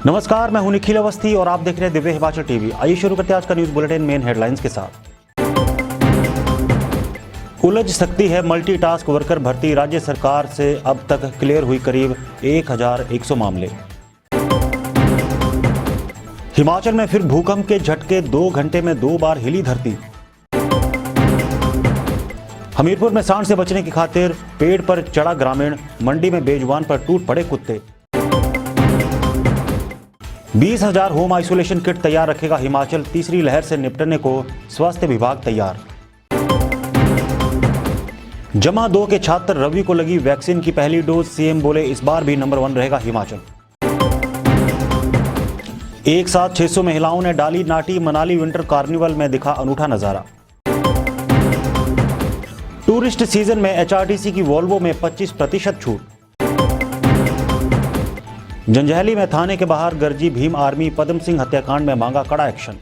नमस्कार, मैं हूं निखिल अवस्थी और आप देख रहे हैं दिव्य हिमाचल टीवी। आइए शुरू करते हैं आज का न्यूज बुलेटिन मेन हेडलाइंस के साथ। उलझ सकती है मल्टीटास्क वर्कर भर्ती, राज्य सरकार से अब तक क्लियर हुई करीब 1100 मामले। हिमाचल में फिर भूकंप के झटके, 2 घंटे में 2 बार हिली धरती। हमीरपुर में सांड से बचने की खातिर पेड़ पर चढ़ा ग्रामीण, मंडी में बेजुबान पर टूट पड़े कुत्ते। 20,000 होम आइसोलेशन किट तैयार रखेगा हिमाचल, तीसरी लहर से निपटने को स्वास्थ्य विभाग तैयार। जमा 2 के छात्र रवि को लगी वैक्सीन की पहली डोज, सीएम बोले इस बार भी नंबर 1 रहेगा हिमाचल। एक साथ 600 महिलाओं ने डाली नाटी, मनाली विंटर कार्निवल में दिखा अनूठा नजारा। टूरिस्ट सीजन में एचआरटीसी की वोल्वो में 25% छूट। जंजैहली में थाने के बाहर गरजी भीम आर्मी, पद्म सिंह हत्याकांड में मांगा कड़ा एक्शन।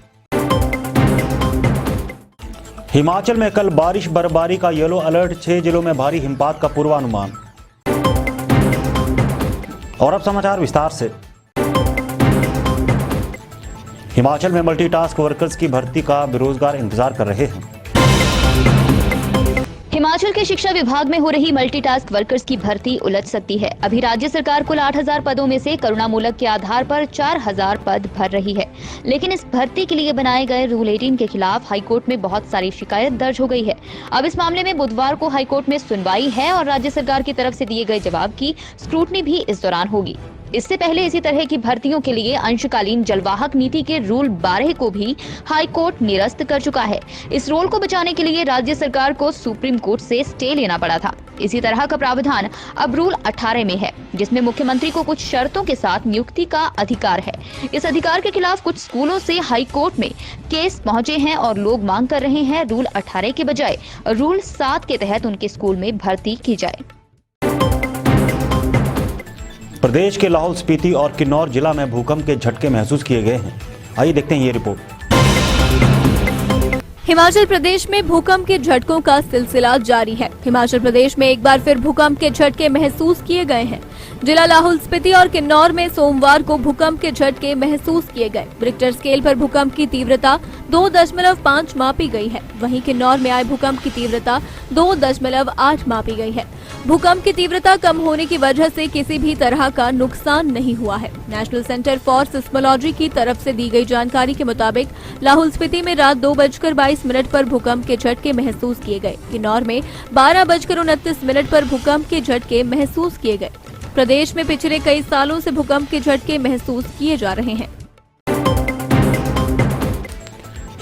हिमाचल में कल बारिश बर्फबारी का येलो अलर्ट, 6 जिलों में भारी हिमपात का पूर्वानुमान। और अब समाचार विस्तार से। हिमाचल में मल्टीटास्क वर्कर्स की भर्ती का बेरोजगार इंतजार कर रहे हैं। हिमाचल के शिक्षा विभाग में हो रही मल्टीटास्क वर्कर्स की भर्ती उलझ सकती है। अभी राज्य सरकार कुल 8,000 पदों में से करुणामूलक के आधार पर 4,000 पद भर रही है, लेकिन इस भर्ती के लिए बनाए गए रूल 18 के खिलाफ हाईकोर्ट में बहुत सारी शिकायत दर्ज हो गई है। अब इस मामले में बुधवार को हाईकोर्ट में सुनवाई है और राज्य सरकार की तरफ से दिए गए जवाब की स्क्रूटनी भी इस दौरान होगी। इससे पहले इसी तरह की भर्तियों के लिए अंशकालीन जलवाहक नीति के रूल 12 को भी हाईकोर्ट निरस्त कर चुका है। इस रूल को बचाने के लिए राज्य सरकार को सुप्रीम कोर्ट से स्टे लेना पड़ा था। इसी तरह का प्रावधान अब रूल 18 में है, जिसमें मुख्यमंत्री को कुछ शर्तों के साथ नियुक्ति का अधिकार है। इस अधिकार के खिलाफ कुछ स्कूलों से हाईकोर्ट में केस पहुंचे हैं और लोग मांग कर रहे हैं रूल 18 के बजाय रूल 7 के तहत उनके स्कूल में भर्ती की जाए। प्रदेश के लाहौल स्पीति और किन्नौर जिला में भूकंप के झटके महसूस किए गए हैं। आइए देखते हैं ये रिपोर्ट। हिमाचल प्रदेश में भूकंप के झटकों का सिलसिला जारी है। हिमाचल प्रदेश में एक बार फिर भूकंप के झटके महसूस किए गए हैं। जिला लाहौल स्पीति और किन्नौर में सोमवार को भूकंप के झटके महसूस किए गए। रिक्टर स्केल पर भूकंप की तीव्रता 2.5 मापी गई है। वहीं किन्नौर में आए भूकंप की तीव्रता 2.8 मापी गई है। भूकंप की तीव्रता कम होने की वजह से किसी भी तरह का नुकसान नहीं हुआ है। नेशनल सेंटर फॉर सिस्मोलॉजी की तरफ से दी गई जानकारी के मुताबिक लाहौल स्पीति में रात 2:22 पर भूकंप के झटके महसूस किए गए। किन्नौर में 12:29 पर भूकंप के झटके महसूस किए गए। प्रदेश में पिछले कई सालों से भूकंप के झटके महसूस किए जा रहे हैं।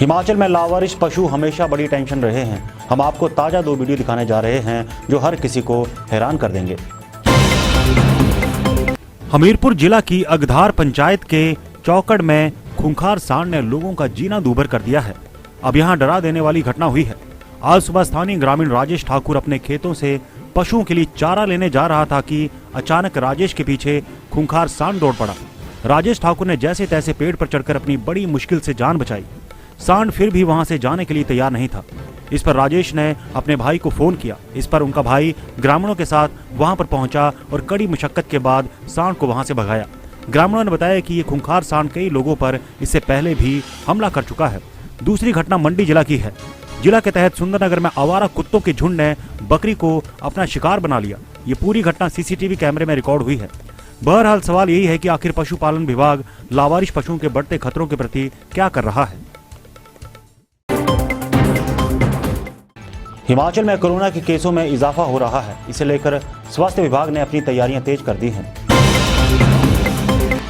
हिमाचल में लावारिश पशु हमेशा बड़ी टेंशन रहे हैं। हम आपको ताजा 2 वीडियो दिखाने जा रहे हैं जो हर किसी को हैरान कर देंगे। हमीरपुर जिला की अगधार पंचायत के चौकड़ में खूंखार सांड ने लोगों का जीना दूभर कर दिया है। अब यहां डरा देने वाली घटना हुई है। आज सुबह स्थानीय ग्रामीण राजेश ठाकुर अपने खेतों से पशुओं के लिए चारा लेने जा रहा था कि अचानक राजेश के पीछे खूंखार सांड दौड़ पड़ा। राजेश ठाकुर ने जैसे तैसे पेड़ पर चढ़कर अपनी बड़ी मुश्किल से जान बचाई। सांड फिर भी वहां से जाने के लिए तैयार नहीं था। इस पर राजेश ने अपने भाई को फोन किया। इस पर उनका भाई ग्रामीणों के साथ वहां पर पहुंचा और कड़ी मुशक्कत के बाद सांड को वहां से भगाया। ग्रामीणों ने बताया कि ये खूंखार सांड कई लोगों पर इससे पहले भी हमला कर चुका है। दूसरी घटना मंडी जिला की है। जिला के तहत सुंदरनगर में आवारा कुत्तों के झुंड ने बकरी को अपना शिकार बना लिया। ये पूरी घटना सीसीटीवी कैमरे में रिकॉर्ड हुई है। बहरहाल सवाल यही है कि आखिर पशुपालन विभाग लावारिश पशुओं के बढ़ते खतरों के प्रति क्या कर रहा है। हिमाचल में कोरोना के केसों में इजाफा हो रहा है। इसे लेकर स्वास्थ्य विभाग ने अपनी तैयारियां तेज कर दी हैं।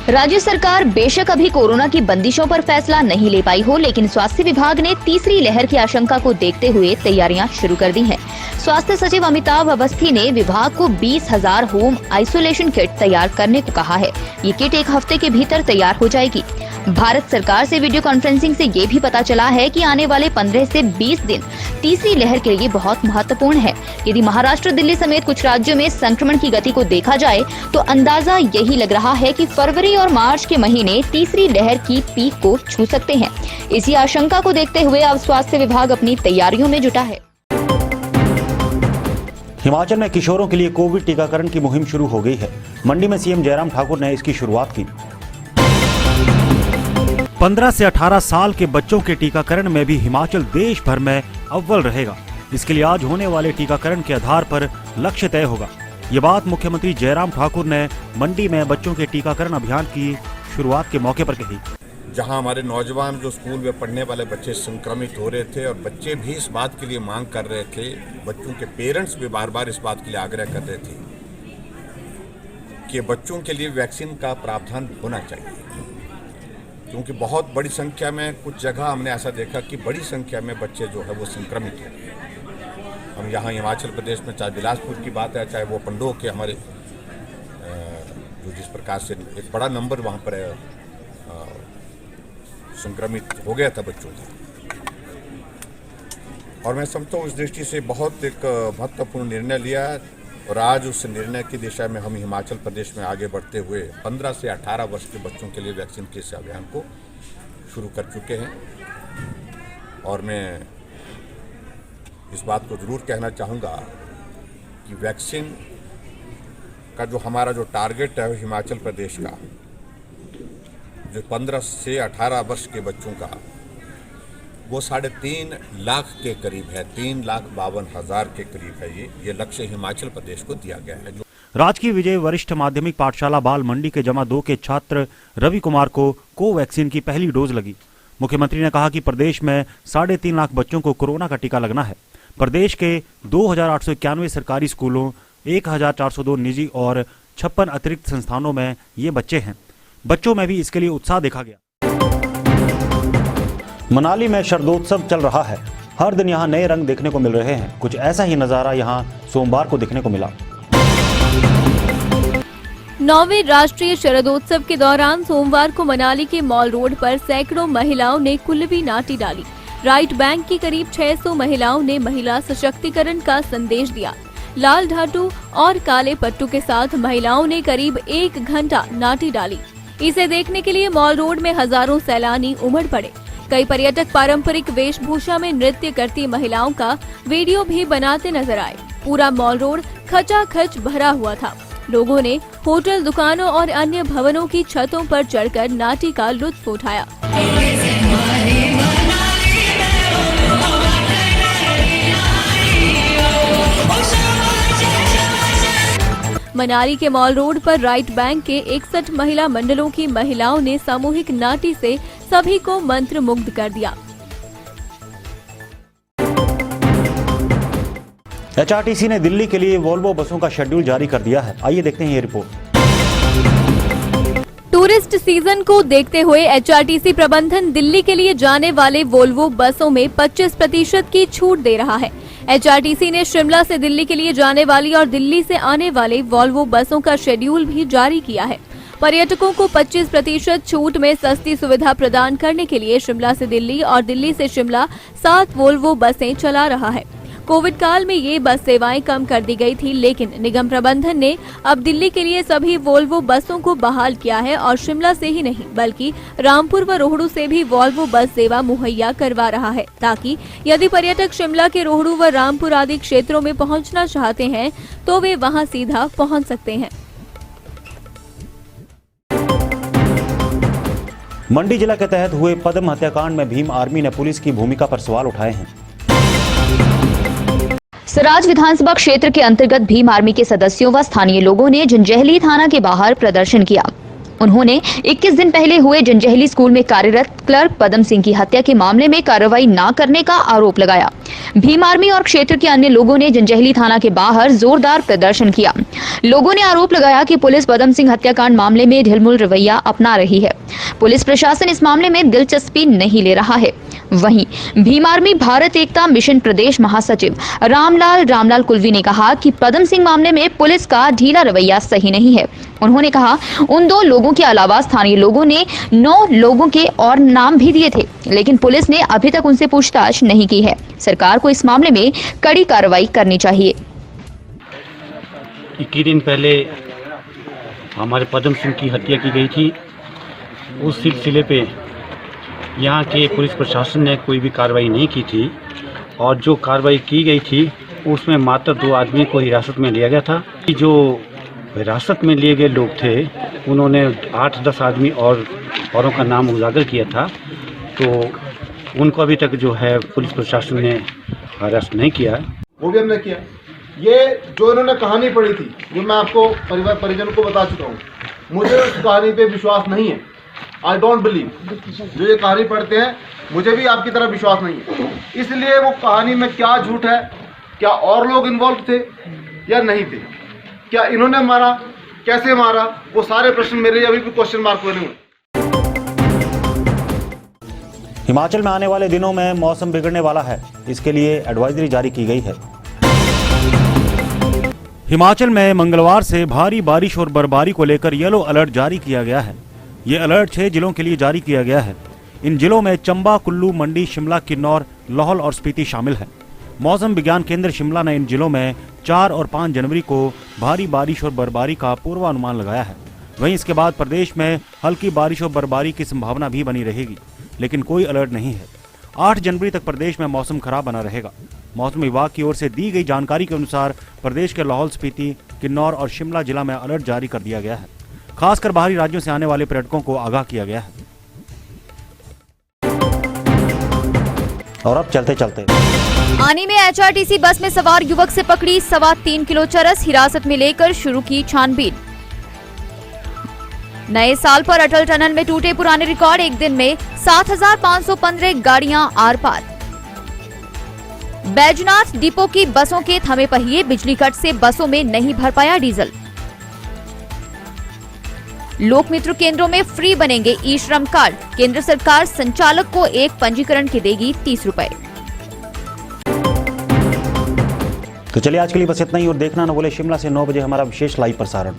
राज्य सरकार बेशक अभी कोरोना की बंदिशों पर फैसला नहीं ले पाई हो, लेकिन स्वास्थ्य विभाग ने तीसरी लहर की आशंका को देखते हुए तैयारियां शुरू कर दी हैं। स्वास्थ्य सचिव अमिताभ अवस्थी ने विभाग को 20,000 होम आइसोलेशन किट तैयार करने को कहा है। ये किट 1 हफ्ते के भीतर तैयार हो जाएगी। भारत सरकार से वीडियो कॉन्फ्रेंसिंग से ये भी पता चला है कि आने वाले 15 से 20 दिन तीसरी लहर के लिए बहुत महत्वपूर्ण है। यदि महाराष्ट्र, दिल्ली समेत कुछ राज्यों में संक्रमण की गति को देखा जाए तो अंदाजा यही लग रहा है कि फरवरी और मार्च के महीने तीसरी लहर की पीक को छू सकते हैं। इसी आशंका को देखते हुए अब स्वास्थ्य विभाग अपनी तैयारियों में जुटा है। हिमाचल में किशोरों के लिए कोविड टीकाकरण की मुहिम शुरू हो गई है। मंडी में सीएम जयराम ठाकुर ने इसकी शुरुआत की। 15 से 18 साल के बच्चों के टीकाकरण में भी हिमाचल देश भर में अव्वल रहेगा। इसके लिए आज होने वाले टीकाकरण के आधार पर लक्ष्य तय होगा। ये बात मुख्यमंत्री जयराम ठाकुर ने मंडी में बच्चों के टीकाकरण अभियान की शुरुआत के मौके पर कही। जहां हमारे नौजवान जो स्कूल में पढ़ने वाले बच्चे संक्रमित हो रहे थे और बच्चे भी इस बात के लिए मांग कर रहे थे, बच्चों के पेरेंट्स भी बार बार इस बात के लिए आग्रह कर रहे थे कि बच्चों के लिए वैक्सीन का प्रावधान होना चाहिए, क्योंकि बहुत बड़ी संख्या में कुछ जगह हमने ऐसा देखा कि बड़ी संख्या में बच्चे जो है वो संक्रमित हो गए। हम यहाँ हिमाचल प्रदेश में चाहे बिलासपुर की बात है, चाहे वो पंडोह के हमारे जो जिस प्रकार से एक बड़ा नंबर वहाँ पर संक्रमित हो गया था बच्चों का, और मैं समझता हूँ इस दृष्टि से बहुत एक महत्वपूर्ण निर्णय लिया है। और आज उस निर्णय की दिशा में हम हिमाचल प्रदेश में आगे बढ़ते हुए 15 से 18 वर्ष के बच्चों के लिए वैक्सीन के इस अभियान को शुरू कर चुके हैं। और मैं इस बात को ज़रूर कहना चाहूँगा कि वैक्सीन का जो हमारा जो टारगेट है हिमाचल प्रदेश का, जो 15 से 18 वर्ष के बच्चों का, वो 3.5 लाख के करीब है, 3,52,000 के करीब है। ये लक्ष्य हिमाचल प्रदेश को दिया गया है। राजकीय विजय वरिष्ठ माध्यमिक पाठशाला बाल मंडी के जमा 2 के छात्र रवि कुमार को कोवैक्सीन की पहली डोज लगी। मुख्यमंत्री ने कहा कि प्रदेश में 3.5 लाख बच्चों को कोरोना का टीका लगना है। प्रदेश के 2,891 सरकारी स्कूलों, 1,402 निजी और 56 अतिरिक्त संस्थानों में ये बच्चे हैं। बच्चों में भी इसके लिए उत्साह देखा गया। मनाली में शरदोत्सव चल रहा है। हर दिन यहाँ नए रंग देखने को मिल रहे हैं। कुछ ऐसा ही नजारा यहाँ सोमवार को देखने को मिला। 9वें राष्ट्रीय शरदोत्सव के दौरान सोमवार को मनाली के मॉल रोड पर सैकड़ों महिलाओं ने कुल्लवी नाटी डाली। राइट बैंक की करीब 600 महिलाओं ने महिला सशक्तिकरण का संदेश दिया। लाल ढाटू और काले पट्टू के साथ महिलाओं ने करीब 1 घंटा नाटी डाली। इसे देखने के लिए मॉल रोड में हजारों सैलानी उमड़ पड़े। कई पर्यटक पारंपरिक वेशभूषा में नृत्य करती महिलाओं का वीडियो भी बनाते नजर आए। पूरा मॉल रोड खचाखच भरा हुआ था। लोगों ने होटल, दुकानों और अन्य भवनों की छतों पर चढ़कर नाटी का लुत्फ उठाया। मनाली के मॉल रोड पर राइट बैंक के 61 महिला मंडलों की महिलाओं ने सामूहिक नाटी से सभी को मंत्र मुग्ध कर दिया। एचआरटीसी ने दिल्ली के लिए वोल्वो बसों का शेड्यूल जारी कर दिया है। आइए देखते हैं ये रिपोर्ट। टूरिस्ट सीजन को देखते हुए एचआरटीसी प्रबंधन दिल्ली के लिए जाने वाले वोल्वो बसों में 25% की छूट दे रहा है। एचआरटीसी ने शिमला से दिल्ली के लिए जाने वाली और दिल्ली से आने वाले वोल्वो बसों का शेड्यूल भी जारी किया है। पर्यटकों को 25% छूट में सस्ती सुविधा प्रदान करने के लिए शिमला से दिल्ली और दिल्ली से शिमला 7 वोल्वो बसें चला रहा है। कोविड काल में ये बस सेवाएं कम कर दी गई थी, लेकिन निगम प्रबंधन ने अब दिल्ली के लिए सभी वोल्वो बसों को बहाल किया है और शिमला से ही नहीं बल्कि रामपुर व रोहड़ू से भी वोल्वो बस सेवा मुहैया करवा रहा है, ताकि यदि पर्यटक शिमला के रोहड़ू व रामपुर आदि क्षेत्रों में पहुंचना चाहते हैं तो वे वहां सीधा पहुंच सकते हैं। मंडी जिला के तहत हुए पद्म हत्याकांड में भीम आर्मी ने पुलिस की भूमिका पर सवाल उठाए हैं। सराज विधानसभा क्षेत्र के अंतर्गत भीम आर्मी के सदस्यों व स्थानीय लोगों ने जंजैहली थाना के बाहर प्रदर्शन किया। उन्होंने 21 दिन पहले हुए जंजैहली स्कूल में कार्यरत क्लर्क पदम सिंह की हत्या के मामले में कार्रवाई न करने का आरोप लगाया। भीम आर्मी और क्षेत्र के अन्य लोगों ने जंजैहली थाना के बाहर जोरदार प्रदर्शन किया। लोगों ने आरोप लगाया कि पुलिस पदम सिंह हत्याकांड मामले में ढिलमुल रवैया अपना रही है। पुलिस प्रशासन इस मामले में दिलचस्पी नहीं ले रहा है। वहीं भीम आर्मी भारत एकता मिशन प्रदेश महासचिव रामलाल कुलवी ने कहा कि पदम सिंह मामले में पुलिस का ढीला रवैया सही नहीं है। उन्होंने कहा उन 2 लोगों के अलावा स्थानीय लोगों ने 9 लोगों के और नाम भी दिए थे, लेकिन पुलिस ने अभी तक उनसे पूछताछ नहीं की है। सरकार को इस मामले में कड़ी कार्रवाई करनी चाहिए। 21 दिन पहले हमारे पदम सिंह की हत्या की गई थी। उस सिलसिले पे यहाँ के पुलिस प्रशासन ने कोई भी कार्रवाई नहीं की थी, और जो कार्रवाई की गई थी उसमें मात्र 2 आदमी को हिरासत में लिया गया था। जो हिरासत में लिए गए लोग थे उन्होंने 8-10 आदमी और औरों का नाम उजागर किया था, तो उनको अभी तक जो है पुलिस प्रशासन ने अरेस्ट नहीं किया है। वो भी हमने किया। ये जो इन्होंने कहानी पढ़ी थी, जो मैं आपको परिवार परिजन को बता चुका हूँ, मुझे उस कहानी पे विश्वास नहीं है। I don't believe. जो ये कहानी पढ़ते हैं, मुझे भी आपकी तरह विश्वास नहीं है। इसलिए वो कहानी में क्या झूठ है, क्या और लोग इन्वॉल्व थे या नहीं थे, क्या इन्होंने मारा, कैसे मारा, वो सारे प्रश्न मेरे लिए अभी भी क्वेश्चन मार्क बने हुए। हिमाचल में आने वाले दिनों में मौसम बिगड़ने वाला है, इसके लिए एडवाइजरी जारी की गई है। हिमाचल में मंगलवार से भारी बारिश और बर्फबारी को लेकर येलो अलर्ट जारी किया गया है। ये अलर्ट 6 जिलों के लिए जारी किया गया है। इन जिलों में चंबा, कुल्लू, मंडी, शिमला, किन्नौर, लाहौल और स्पीति शामिल है। मौसम विज्ञान केंद्र शिमला ने इन जिलों में 4 और 5 जनवरी को भारी बारिश और बर्फबारी का पूर्वानुमान लगाया है। वहीं इसके बाद प्रदेश में हल्की बारिश और बर्फबारी की संभावना भी बनी रहेगी, लेकिन कोई अलर्ट नहीं है। 8 जनवरी तक प्रदेश में मौसम खराब बना रहेगा। मौसम विभाग की ओर से दी गई जानकारी के अनुसार प्रदेश के लाहौल स्पीति, किन्नौर और शिमला जिला में अलर्ट जारी कर दिया गया है। खासकर बाहरी राज्यों से आने वाले पर्यटकों को आगाह किया गया है। और अब चलते चलते आनी में एचआरटीसी बस में सवार युवक से पकड़ी 3.25 किलो चरस, हिरासत में लेकर शुरू की छानबीन। नए साल पर अटल टनल में टूटे पुराने रिकॉर्ड, एक दिन में 7,515 गाड़ियां आर पार। बैजनाथ डिपो की बसों के थमे पहिए, बिजली कट से बसों में नहीं भर पाया डीजल। लोकमित्र केंद्रों में फ्री बनेंगे ई श्रम कार्ड, केंद्र सरकार संचालक को एक पंजीकरण के देगी 30 रुपए। तो चलिए आज के लिए बस इतना ही, और देखना न भूले शिमला से 9 बजे हमारा विशेष लाइव प्रसारण।